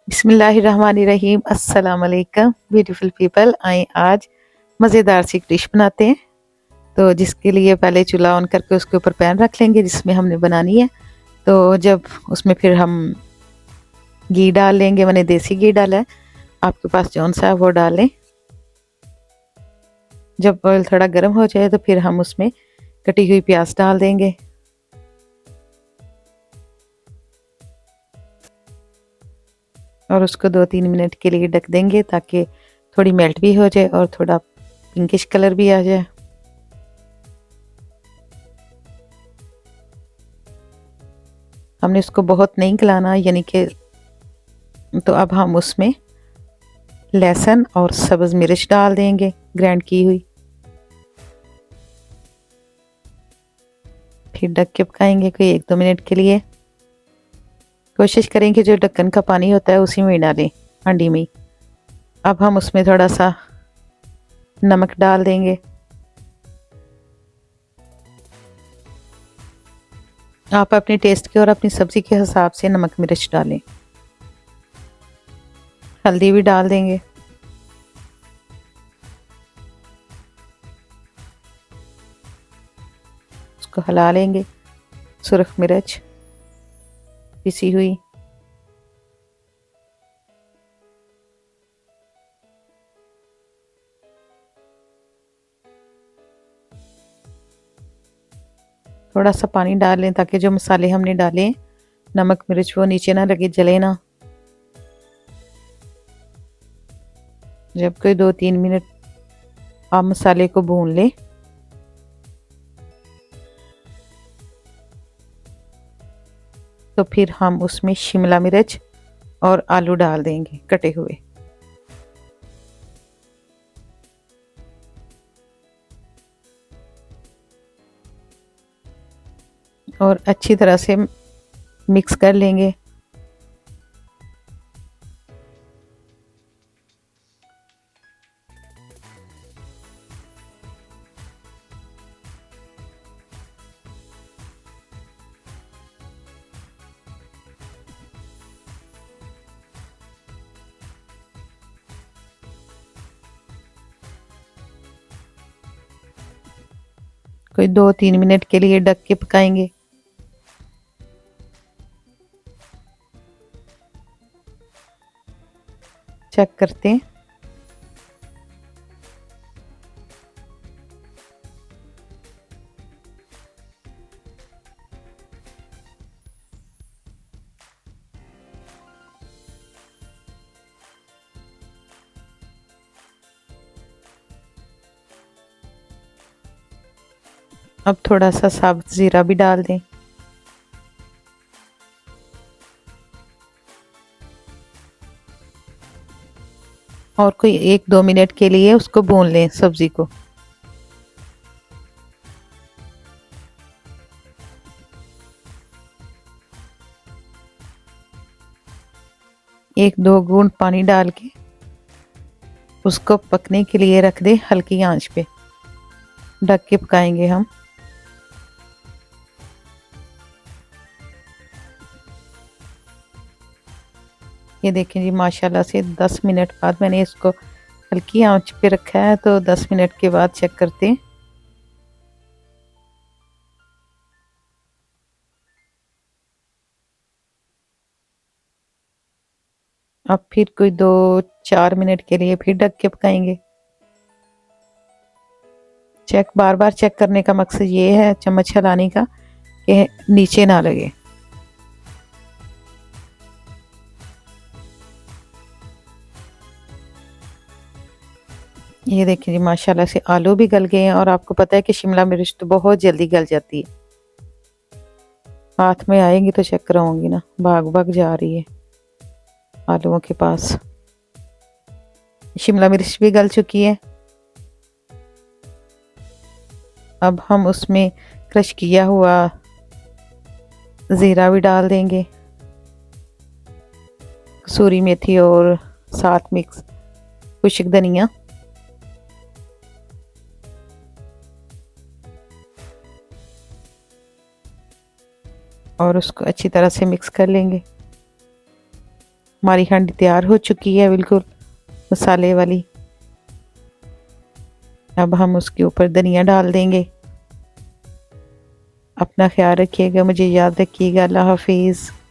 बिस्मिल्लाहिर्रहमानिर्रहीम अस्सलाम वालेकुम ब्यूटीफुल पीपल। आए आज मज़ेदार सी डिश बनाते हैं। तो जिसके लिए पहले चूल्हा ऑन करके उसके ऊपर पैन रख लेंगे जिसमें हमने बनानी है। तो जब उसमें फिर हम घी डाल लेंगे, मैंने देसी घी डाला है, आपके पास जौन सा है वो डालें। जब ऑयल थोड़ा गर्म हो जाए तो फिर हम उसमें कटी हुई प्याज डाल देंगे और उसको 2-3 मिनट के लिए ढक देंगे ताकि थोड़ी मेल्ट भी हो जाए और थोड़ा पिंकिश कलर भी आ जाए। हमने इसको बहुत नहीं गलाना, यानी कि तो अब हम उसमें लहसुन और सब्ज़ मिर्च डाल देंगे ग्राइंड की हुई। फिर ढक के पकाएंगे कोई 1-2 मिनट के लिए। कोशिश करें कि जो ढक्कन का पानी होता है उसी में डालें, हांडी में। अब हम उसमें थोड़ा सा नमक डाल देंगे। आप अपने टेस्ट के और अपनी सब्ज़ी के हिसाब से नमक मिर्च डालें। हल्दी भी डाल देंगे। उसको हिला लेंगे। सुरख मिर्च पिसी हुई, थोड़ा सा पानी डाल लें ताकि जो मसाले हमने डाले नमक मिर्च वो नीचे ना लगे, जले ना। जब कोई 2-3 मिनट आप मसाले को भून लें तो फिर हम उसमें शिमला मिर्च और आलू डाल देंगे कटे हुए। और अच्छी तरह से मिक्स कर लेंगे। कोई 2-3 मिनट के लिए ढक के पकाएंगे। चेक करते हैं। अब थोड़ा सा साबुत ज़ीरा भी डाल दें। और कोई 1-2 मिनट के लिए उसको भून लें सब्ज़ी को। एक 2 बूंद पानी डाल के उसको पकने के लिए रख दें हल्की आंच पे। ढक के पकाएंगे हम। ये देखें जी, माशाल्लाह से 10 मिनट बाद मैंने इसको हल्की आंच पे रखा है, तो 10 मिनट के बाद चेक करते हैं। अब फिर कोई 2-4 मिनट के लिए फिर ढक के पकाएंगे। बार बार चेक करने का मकसद ये है चम्मच हिलाने का कि नीचे ना लगे। ये देखिए जी, माशाल्लाह से आलू भी गल गए हैं और आपको पता है कि शिमला मिर्च तो बहुत जल्दी गल जाती है। हाथ में आएंगी तो चेक कराऊंगी ना, भाग भाग जा रही है आलूओं के पास। शिमला मिर्च भी गल चुकी है। अब हम उसमें क्रश किया हुआ ज़ीरा भी डाल देंगे, कसूरी मेथी और साथ मिक्स खुश्क धनिया। और उसको अच्छी तरह से मिक्स कर लेंगे। हमारी हांडी तैयार हो चुकी है बिल्कुल मसाले वाली। अब हम उसके ऊपर धनिया डाल देंगे। अपना ख्याल रखिएगा, मुझे याद रखिएगा। अल्लाह हाफिज़।